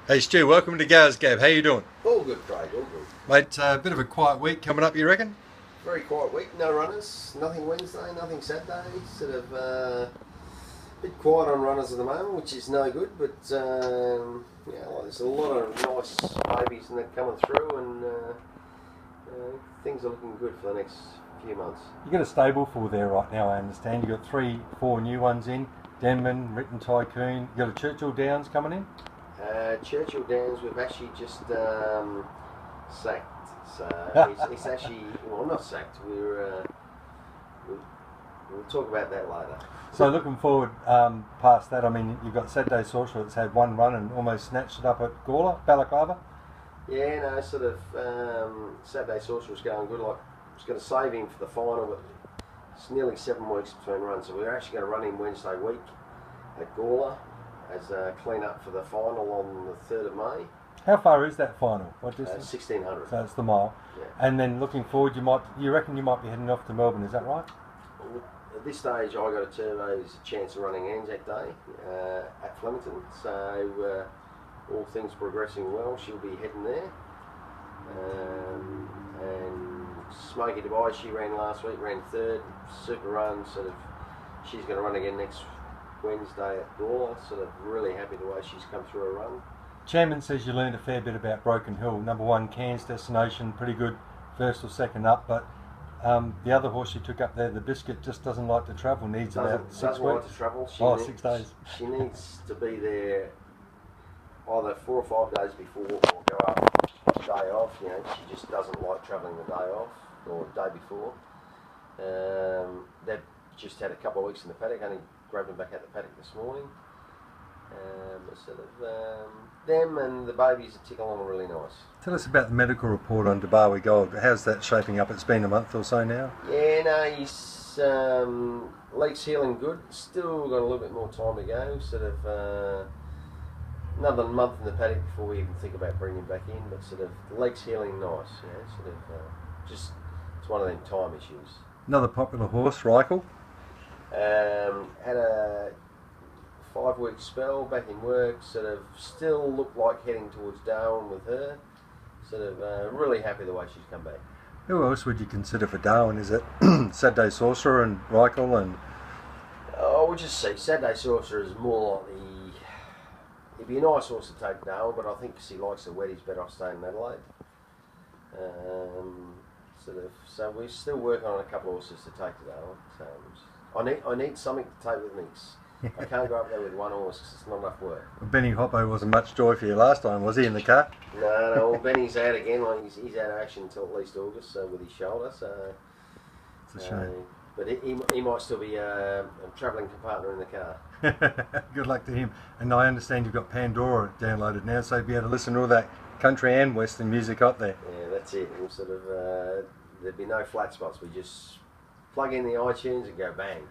Hey Stu, welcome to Gower's Gab. How you doing? All good, Craig, all good. Mate, a bit of a quiet week coming up, you reckon? Very quiet week, no runners, nothing Wednesday, nothing Saturday. Sort of a bit quiet on runners at the moment, which is no good, but there's a lot of nice babies and that coming through, and things are looking good for the next few months. You've got a stable full there right now, I understand. You've got 3-4 new ones in, Denman, Written Tycoon. You've got a Churchill Downs coming in? Churchill Downs, we've actually just sacked. So it's actually, well, not sacked. We'll talk about that later. So looking forward past that, I mean, you've got Saturday Sorcerer that's had one run and almost snatched it up at Gower, Balaclava. Yeah, no, sort of Saturday Sorcerer was going good. Like, I was going to save him for the final, but it's nearly 7 weeks between runs, so we're actually going to run him Wednesday week at Gower as a clean up for the final on the 3rd of May. How far is that final? What distance? 1600. So it's the mile. Yeah. And then looking forward, you reckon you might be heading off to Melbourne, is that right? At this stage, I got a turbo as a chance of running Anzac Day at Flemington, so all things progressing well, she'll be heading there. And Smoky Dubai, she ran last week, ran 3rd, super run, sort of, she's going to run again next Wednesday at Gower. Sort of really happy the way she's come through her run. Chairman says you learned a fair bit about Broken Hill. Number 1 Cairns destination, pretty good first or second up, but the other horse you took up there, the Biscuit, just doesn't like to travel, needs about 6 weeks. Doesn't like to travel. 6 days. She needs to be there either 4 or 5 days before or go up a day off. You know, she just doesn't like travelling the day off or the day before. They've just had a couple of weeks in the paddock, only grabbed them back out the paddock this morning. Them and the babies are ticking along really nice. Tell us about the medical report on Debarwi Gold. How's that shaping up? It's been a month or so now. Yeah, no, his leg's healing good. Still got a little bit more time to go. Sort of another month in the paddock before we even think about bringing him back in. But sort of the leg's healing nice. You know, sort of just it's one of them time issues. Another popular horse, Reichel. Had a 5-week spell back in work, sort of still looked like heading towards Darwin with her. Sort of really happy the way she's come back. Who else would you consider for Darwin? Is it Saturday Sorcerer and Reichel and... I would just say Saturday Sorcerer is more like he'd be a nice horse to take Darwin, but I think because he likes the wet, he's better off staying in Adelaide. So we're still working on a couple of horses to take to Darwin. So I need something to take with me. I can't go up there with one horse because it's not enough work. Benny Hoppo wasn't much joy for you last time, was he, in the car? No, well, Benny's out again. Like he's out of action until at least August with his shoulder. So it's a shame. But he might still be a travelling partner in the car. Good luck to him. And I understand you've got Pandora downloaded now, so you'll be able to listen to all that country and western music up there. Yeah, that's it. We'll sort of there'd be no flat spots. We just plug in the iTunes and go bang.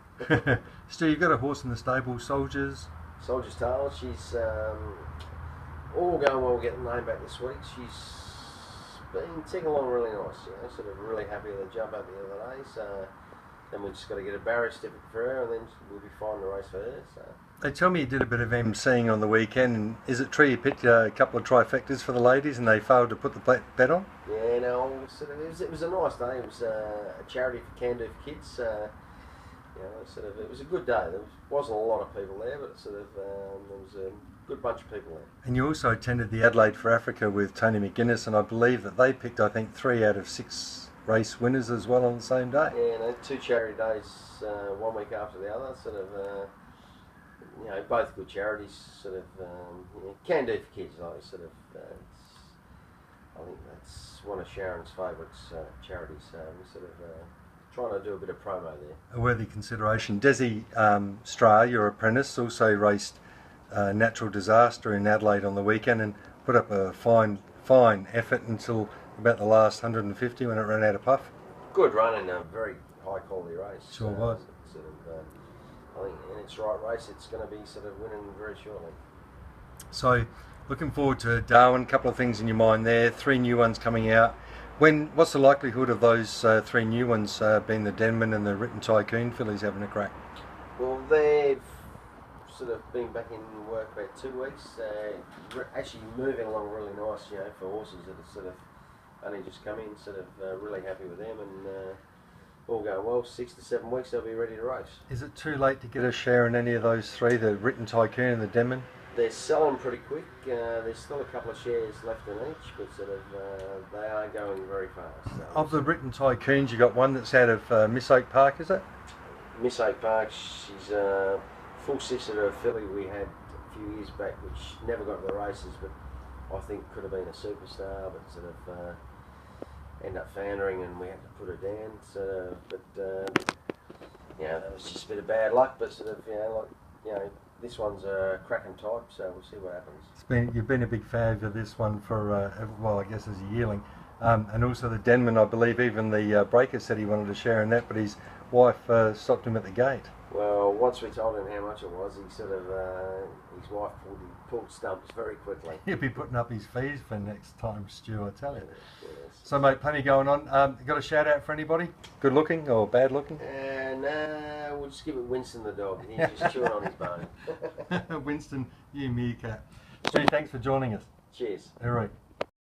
Stu, you've got a horse in the stable, Soldier's Tale. She's all going well. We'll get the name back this week. She's been ticking along really nice. You know, sort of really happy with the jump up the other day. So then we just got to get a barrier certificate for her, and then we'll be fine to race for her. So. They tell me you did a bit of emceeing on the weekend, and is it true you picked a couple of trifectas for the ladies and they failed to put the bet on? Yeah, no, sort of, it was a nice day. It was a charity for Can Do for Kids. You know, sort of, it was a good day. There wasn't a lot of people there, but sort of there was a good bunch of people there. And you also attended the Adelaide for Africa with Tony McGuinness, and I believe that they picked, I think, 3 out of 6 race winners as well on the same day. Yeah, no, 2 charity days, 1 week after the other. Sort of, you know, both good charities. Sort of, you know, Can Do for Kids. Like, sort of, I think that's one of Sharon's favourites charities. So we sort of. Trying to do a bit of promo there. A worthy consideration. Desi Stra, your apprentice, also raced Natural Disaster in Adelaide on the weekend and put up a fine effort until about the last 150 when it ran out of puff. Good run in a very high quality race. Sure was. Sort of, I think in its right race, it's going to be sort of winning very shortly. So, looking forward to Darwin. A couple of things in your mind there. 3 new ones coming out. What's the likelihood of those 3 new ones being the Denman and the Written Tycoon fillies having a crack? Well, they've sort of been back in work about 2 weeks. Actually moving along really nice, you know, for horses that have sort of only just come in. Sort of really happy with them, and all going well. 6 to 7 weeks they'll be ready to race. Is it too late to get a share in any of those three, the Written Tycoon and the Denman? They're selling pretty quick. There's still a couple of shares left in each, but sort of they are going very fast. So Of the Written Tycoons, you got one that's out of Miss Oak Park, is it? Miss Oak Park, she's a full sister to a filly we had a few years back, which never got to the races, but I think could have been a superstar, but sort of ended up foundering, and we had to put her down. So, but yeah, that was just a bit of bad luck. But sort of, this one's a cracking type, so we'll see what happens. You've been a big fan of this one for well, I guess as a yearling, and also the Denman. I believe even the breaker said he wanted to share in that, but his wife stopped him at the gate. Well, once we told him how much it was, he sort of his wife pulled stumps very quickly. He'll be putting up his fees for next time, Stu, I tell you. Yes. So, mate, plenty going on. Got a shout out for anybody? Good looking or bad looking? Nah, we'll just give it Winston the dog. He's just chewing on his bone. Winston, you meerkat. Stu, thanks for joining us. Cheers. All right.